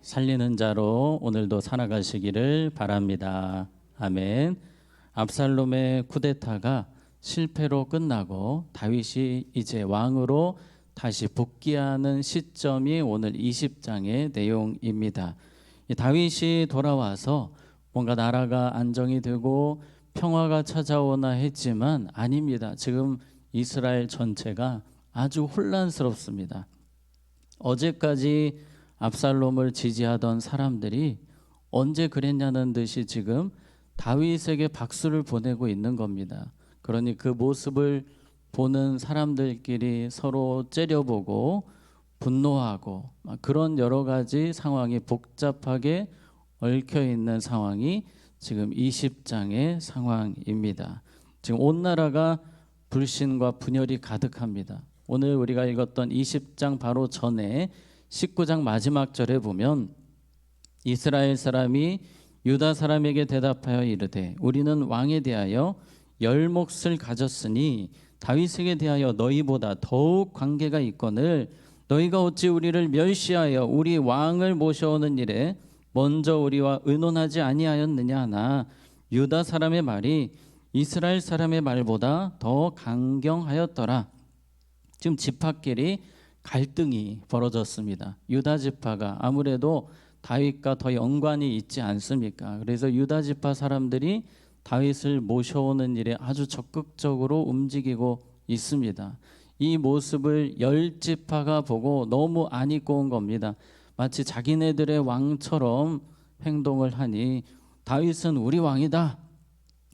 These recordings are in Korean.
살리는 자로 오늘도 살아가시기를 바랍니다. 아멘. 압살롬의 쿠데타가 실패로 끝나고 다윗이 이제 왕으로 다시 복귀하는 시점이 오늘 20장의 내용입니다. 다윗이 돌아와서 뭔가 나라가 안정이 되고 평화가 찾아오나 했지만 아닙니다. 지금 이스라엘 전체가 아주 혼란스럽습니다. 어제까지 압살롬을 지지하던 사람들이 언제 그랬냐는 듯이 지금 다윗에게 박수를 보내고 있는 겁니다. 그러니 그 모습을 보는 사람들끼리 서로 째려보고 분노하고 그런 여러 가지 상황이 복잡하게 얽혀 있는 상황이 지금 20장의 상황입니다. 지금 온 나라가 불신과 분열이 가득합니다. 오늘 우리가 읽었던 20장 바로 전에 19장 마지막 절에 보면 이스라엘 사람이 유다 사람에게 대답하여 이르되 우리는 왕에 대하여 열 몫을 가졌으니 다윗에게 대하여 너희보다 더욱 관계가 있거늘 너희가 어찌 우리를 멸시하여 우리 왕을 모셔오는 일에 먼저 우리와 의논하지 아니하였느냐 하나 유다 사람의 말이 이스라엘 사람의 말보다 더 강경하였더라. 지금 지파끼리 갈등이 벌어졌습니다. 유다 지파가 아무래도 다윗과 더 연관이 있지 않습니까? 그래서 유다 지파 사람들이 다윗을 모셔오는 일에 아주 적극적으로 움직이고 있습니다. 이 모습을 열 지파가 보고 너무 안 입고 온 겁니다. 마치 자기네들의 왕처럼 행동을 하니 다윗은 우리 왕이다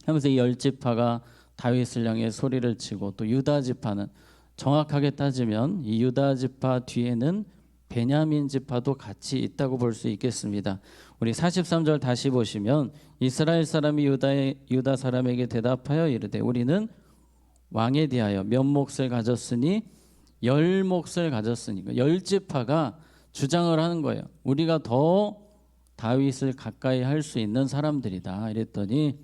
하면서 이 열 지파가 다윗을 향해 소리를 치고 또 유다 지파는 정확하게 따지면 이 유다 지파 뒤에는 베냐민 지파도 같이 있다고 볼 수 있겠습니다. 우리 43절 다시 보시면 이스라엘 사람이 유다 사람에게 대답하여 이르되 우리는 왕에 대하여 몇 몫을 가졌으니 열 몫을 가졌으니까 열 지파가 주장을 하는 거예요. 우리가 더 다윗을 가까이 할 수 있는 사람들이다 이랬더니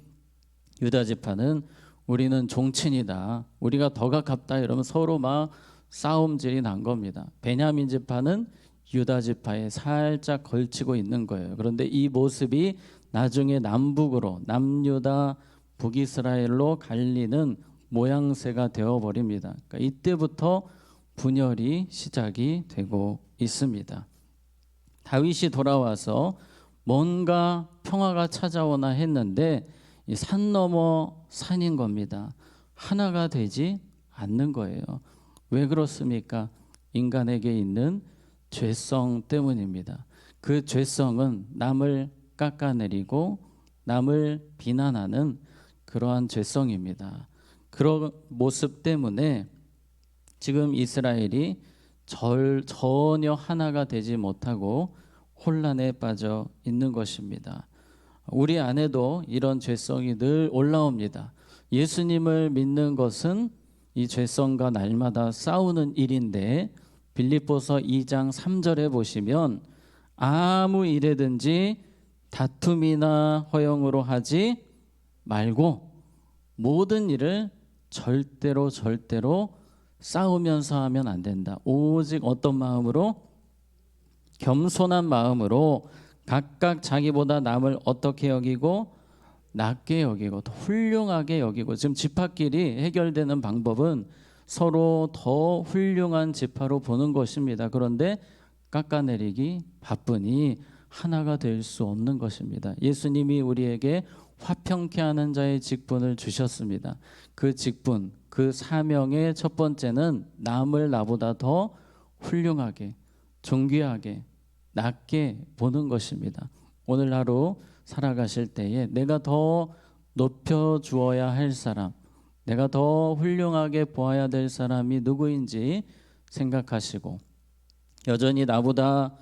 유다 지파는 우리는 종친이다. 우리가 더 가깝다. 이러면 서로 막 싸움질이 난 겁니다. 베냐민 지파는 유다 지파에 살짝 걸치고 있는 거예요. 그런데 이 모습이 나중에 남북으로 남유다 북이스라엘로 갈리는 모양새가 되어버립니다. 그러니까 이때부터 분열이 시작이 되고 있습니다. 다윗이 돌아와서 뭔가 평화가 찾아오나 했는데 이 산 넘어 산인 겁니다. 하나가 되지 않는 거예요. 왜 그렇습니까? 인간에게 있는 죄성 때문입니다. 그 죄성은 남을 깎아내리고 남을 비난하는 그러한 죄성입니다. 그런 모습 때문에 지금 이스라엘이 전혀 하나가 되지 못하고 혼란에 빠져 있는 것입니다. 우리 안에도 이런 죄성이 늘 올라옵니다. 예수님을 믿는 것은 이 죄성과 날마다 싸우는 일인데 빌립보서 2장 3절에 보시면 아무 일에든지 다툼이나 허영으로 하지 말고 모든 일을 절대로 싸우면서 하면 안 된다. 오직 어떤 마음으로? 겸손한 마음으로 각각 자기보다 남을 어떻게 여기고 낮게 여기고 더 훌륭하게 여기고 지금 지파끼리 해결되는 방법은 서로 더 훌륭한 지파로 보는 것입니다. 그런데 깎아내리기 바쁘니 하나가 될 수 없는 것입니다. 예수님이 우리에게 화평케 하는 자의 직분을 주셨습니다. 그 직분, 그 사명의 첫 번째는 남을 나보다 더 훌륭하게, 존귀하게, 낮게 보는 것입니다. 오늘 하루 살아가실 때에 내가 더 높여주어야 할 사람, 내가 더 훌륭하게 보아야 될 사람이 누구인지 생각하시고 여전히 나보다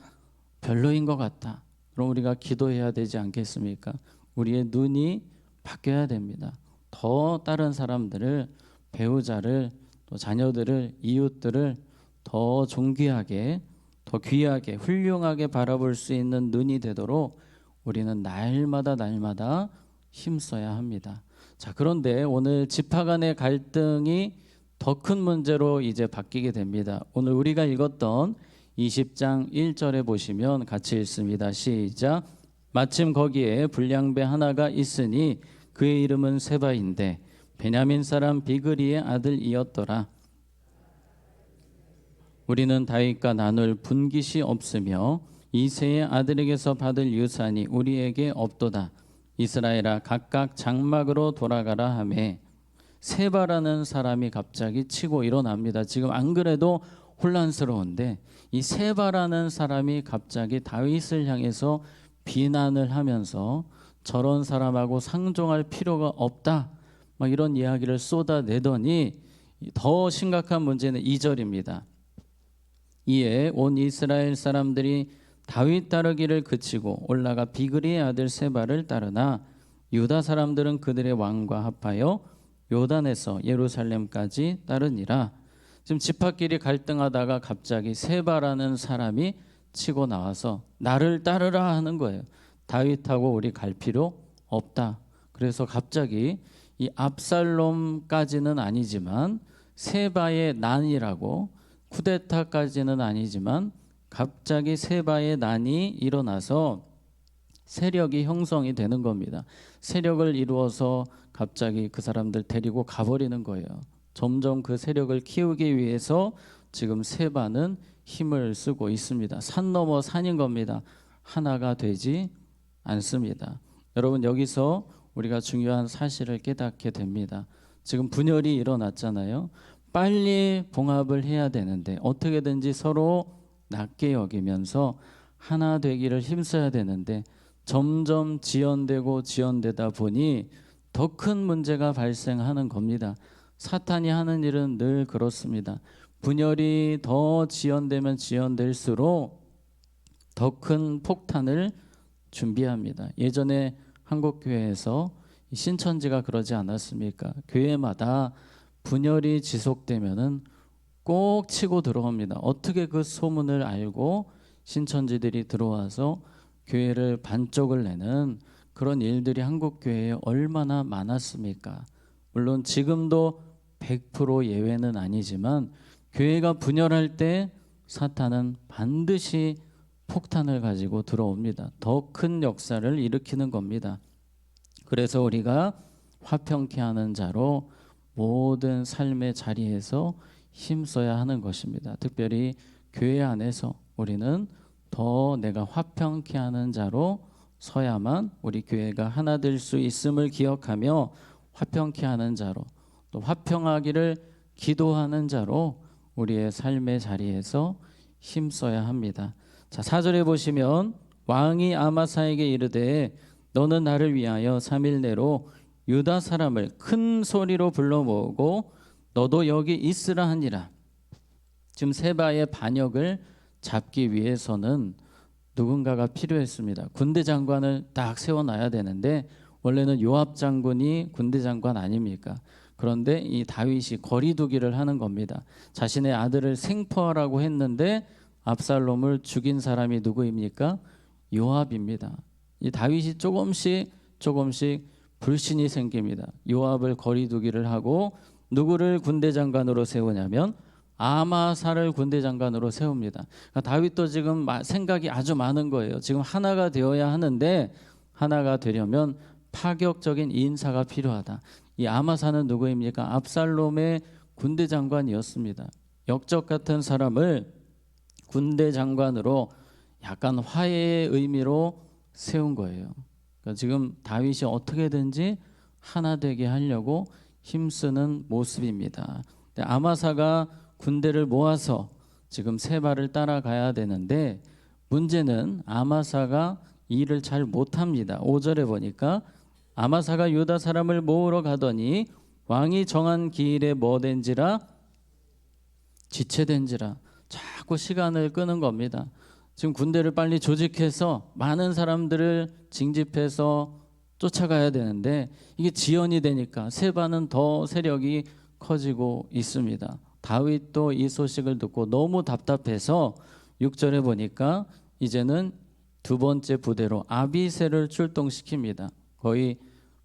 별로인 것 같다. 그럼 우리가 기도해야 되지 않겠습니까? 우리의 눈이 바뀌어야 됩니다. 더 다른 사람들을, 배우자를, 또 자녀들을, 이웃들을 더 존귀하게, 더 귀하게, 훌륭하게 바라볼 수 있는 눈이 되도록 우리는 날마다 힘써야 합니다. 자, 그런데 오늘 지파 간의 갈등이 더 큰 문제로 이제 바뀌게 됩니다. 오늘 우리가 읽었던 20장 1절에 보시면 같이 읽습니다. 시작. 마침 거기에 불량배 하나가 있으니 그의 이름은 세바인데 베냐민 사람 비그리의 아들이었더라. 우리는 다윗과 나눌 분깃이 없으며 이새의 아들에게서 받을 유산이 우리에게 없도다. 이스라엘아 각각 장막으로 돌아가라 하매 세바라는 사람이 갑자기 치고 일어납니다. 지금 안 그래도 혼란스러운데 이 세바라는 사람이 갑자기 다윗을 향해서 비난을 하면서 저런 사람하고 상종할 필요가 없다, 막 이런 이야기를 쏟아내더니 더 심각한 문제는 2절입니다. 이에 온 이스라엘 사람들이 다윗 따르기를 그치고 올라가 비그리의 아들 세바를 따르나 유다 사람들은 그들의 왕과 합하여 요단에서 예루살렘까지 따르니라. 지금 집합끼리 갈등하다가 갑자기 세바라는 사람이 치고 나와서 나를 따르라 하는 거예요. 다윗하고 우리 갈 필요 없다. 그래서 갑자기 이 압살롬까지는 아니지만 세바의 난이라고, 쿠데타까지는 아니지만 갑자기 세바의 난이 일어나서 세력이 형성이 되는 겁니다. 세력을 이루어서 갑자기 그 사람들 데리고 가버리는 거예요. 점점 그 세력을 키우기 위해서 지금 세바는 힘을 쓰고 있습니다. 산 넘어 산인 겁니다. 하나가 되지 않습니다. 여러분, 여기서 우리가 중요한 사실을 깨닫게 됩니다. 지금 분열이 일어났잖아요. 빨리 봉합을 해야 되는데 어떻게든지 서로 낮게 여기면서 하나 되기를 힘써야 되는데 점점 지연되다 보니 더 큰 문제가 발생하는 겁니다. 사탄이 하는 일은 늘 그렇습니다. 분열이 더 지연되면 지연될수록 더 큰 폭탄을 준비합니다. 예전에 한국교회에서 신천지가 그러지 않았습니까? 교회마다 분열이 지속되면은 꼭 치고 들어옵니다. 어떻게 그 소문을 알고 신천지들이 들어와서 교회를 반쪽을 내는 그런 일들이 한국교회에 얼마나 많았습니까? 물론 지금도 100% 예외는 아니지만 교회가 분열할 때 사탄은 반드시 폭탄을 가지고 들어옵니다. 더 큰 역사를 일으키는 겁니다. 그래서 우리가 화평케 하는 자로 모든 삶의 자리에서 힘써야 하는 것입니다. 특별히 교회 안에서 우리는 더 내가 화평케 하는 자로 서야만 우리 교회가 하나 될 수 있음을 기억하며 화평케 하는 자로, 또 화평하기를 기도하는 자로 우리의 삶의 자리에서 힘써야 합니다. 자, 4절에 보시면 왕이 아마사에게 이르되 너는 나를 위하여 3일 내로 유다 사람을 큰 소리로 불러 모으고 너도 여기 있으라 하니라. 지금 세바의 반역을 잡기 위해서는 누군가가 필요했습니다. 군대 장관을 딱 세워놔야 되는데 원래는 요압 장군이 군대 장관 아닙니까? 그런데 이 다윗이 거리두기를 하는 겁니다. 자신의 아들을 생포하라고 했는데 압살롬을 죽인 사람이 누구입니까? 요압입니다. 이 다윗이 조금씩 불신이 생깁니다. 요압을 거리두기를 하고 누구를 군대 장관으로 세우냐면 아마사를 군대 장관으로 세웁니다. 그러니까 다윗도 지금 생각이 아주 많은 거예요. 지금 하나가 되어야 하는데 하나가 되려면 파격적인 인사가 필요하다. 이 아마사는 누구입니까? 압살롬의 군대 장관이었습니다. 역적 같은 사람을 군대 장관으로 약간 화해의 의미로 세운 거예요. 그러니까 지금 다윗이 어떻게든지 하나 되게 하려고 힘쓰는 모습입니다. 아마사가 군대를 모아서 지금 세바를 따라가야 되는데 문제는 아마사가 일을 잘 못합니다. 5절에 보니까 아마사가 유다 사람을 모으러 가더니 왕이 정한 기일에 뭐된지라 지체된지라 자꾸 시간을 끄는 겁니다. 지금 군대를 빨리 조직해서 많은 사람들을 징집해서 쫓아가야 되는데 이게 지연이 되니까 세바는 더 세력이 커지고 있습니다. 다윗도 이 소식을 듣고 너무 답답해서 6절에 보니까 이제는 두 번째 부대로 아비새를 출동시킵니다. 거의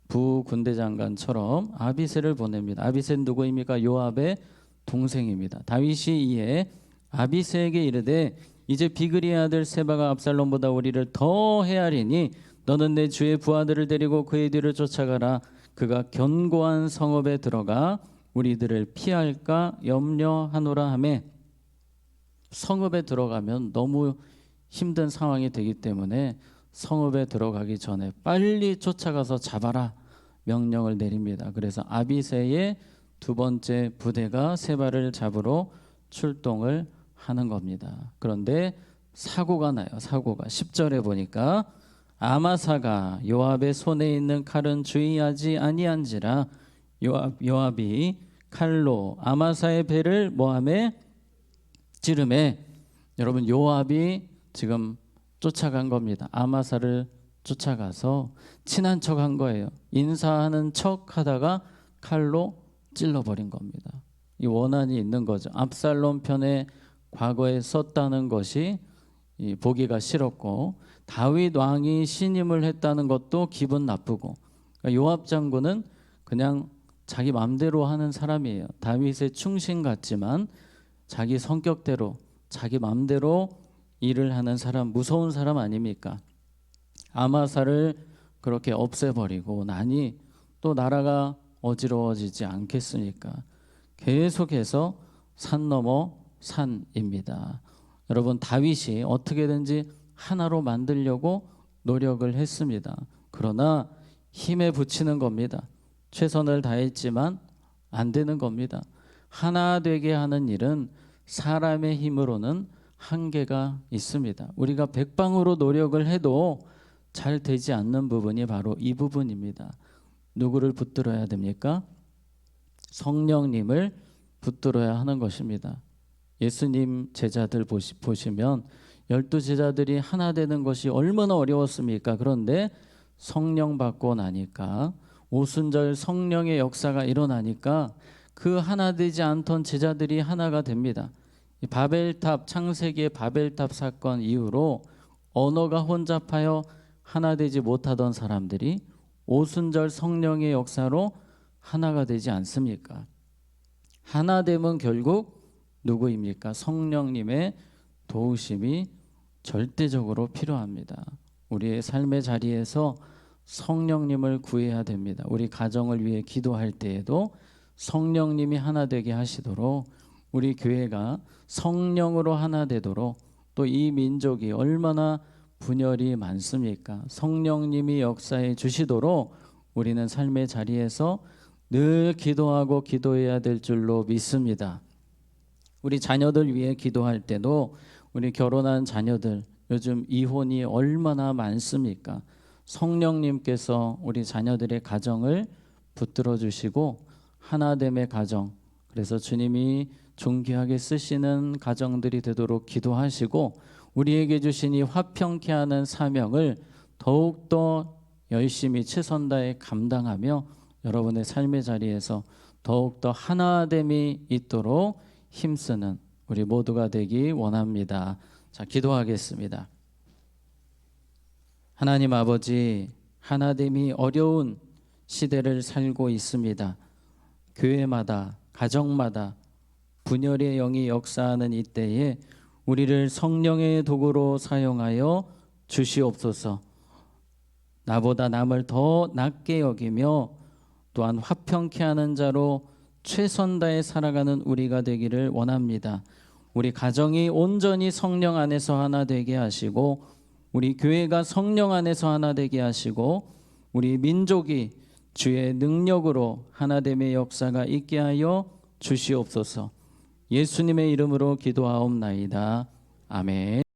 부군대 장관처럼 아비새를 보냅니다. 아비새는 누구입니까? 요압의 동생입니다. 다윗이 이에 아비새에게 이르되 이제 비그리의 아들 세바가 압살롬보다 우리를 더 헤아리니 너는 내 주의 부하들을 데리고 그의 뒤를 쫓아가라. 그가 견고한 성읍에 들어가 우리들을 피할까 염려하노라 하매, 성읍에 들어가면 너무 힘든 상황이 되기 때문에 성읍에 들어가기 전에 빨리 쫓아가서 잡아라 명령을 내립니다. 그래서 아비새의 두 번째 부대가 세바를 잡으러 출동을 하는 겁니다. 그런데 사고가 나요. 사고가 10절에 보니까 아마사가 요압의 손에 있는 칼은 주의하지 아니한지라 요압이 칼로 아마사의 배를 모함에 찌르매. 여러분, 요압이 지금 쫓아간 겁니다. 아마사를 쫓아가서 친한 척 한 거예요. 인사하는 척 하다가 칼로 찔러버린 겁니다. 이 원한이 있는 거죠. 압살롬 편에 과거에 썼다는 것이 보기가 싫었고, 다윗 왕이 신임을 했다는 것도 기분 나쁘고, 그러니까 요압 장군은 그냥 자기 마음대로 하는 사람이에요. 다윗의 충신 같지만 자기 성격대로 자기 마음대로 일을 하는 사람, 무서운 사람 아닙니까? 아마사를 그렇게 없애버리고 나니 또 나라가 어지러워지지 않겠습니까? 계속해서 산 넘어 산입니다. 여러분, 다윗이 어떻게든지 하나로 만들려고 노력을 했습니다. 그러나 힘에 부치는 겁니다. 최선을 다했지만 안 되는 겁니다. 하나 되게 하는 일은 사람의 힘으로는 한계가 있습니다. 우리가 백방으로 노력을 해도 잘 되지 않는 부분이 바로 이 부분입니다. 누구를 붙들어야 됩니까? 성령님을 붙들어야 하는 것입니다. 예수님 제자들 보시면 12제자들이 하나 되는 것이 얼마나 어려웠습니까? 그런데 성령 받고 나니까, 오순절 성령의 역사가 일어나니까 그 하나 되지 않던 제자들이 하나가 됩니다. 바벨탑, 창세기의 바벨탑 사건 이후로 언어가 혼잡하여 하나 되지 못하던 사람들이 오순절 성령의 역사로 하나가 되지 않습니까? 하나 되면 결국 누구입니까? 성령님의 도우심이 절대적으로 필요합니다. 우리의 삶의 자리에서 성령님을 구해야 됩니다. 우리 가정을 위해 기도할 때에도 성령님이 하나 되게 하시도록, 우리 교회가 성령으로 하나 되도록, 또 이 민족이 얼마나 분열이 많습니까? 성령님이 역사해 주시도록 우리는 삶의 자리에서 늘 기도하고 기도해야 될 줄로 믿습니다. 우리 자녀들 위해 기도할 때도, 우리 결혼한 자녀들, 요즘 이혼이 얼마나 많습니까? 성령님께서 우리 자녀들의 가정을 붙들어 주시고 하나됨의 가정, 그래서 주님이 존귀하게 쓰시는 가정들이 되도록 기도하시고, 우리에게 주신 이 화평케 하는 사명을 더욱더 열심히 최선 다해 감당하며 여러분의 삶의 자리에서 더욱더 하나됨이 있도록 힘쓰는 우리 모두가 되기 원합니다. 자, 기도하겠습니다. 하나님 아버지, 하나됨이 어려운 시대를 살고 있습니다. 교회마다, 가정마다 분열의 영이 역사하는 이때에 우리를 성령의 도구로 사용하여 주시옵소서. 나보다 남을 더 낮게 여기며 또한 화평케 하는 자로 최선 다해 살아가는 우리가 되기를 원합니다. 우리 가정이 온전히 성령 안에서 하나 되게 하시고, 우리 교회가 성령 안에서 하나 되게 하시고, 우리 민족이 주의 능력으로 하나됨의 역사가 있게 하여 주시옵소서. 예수님의 이름으로 기도하옵나이다. 아멘.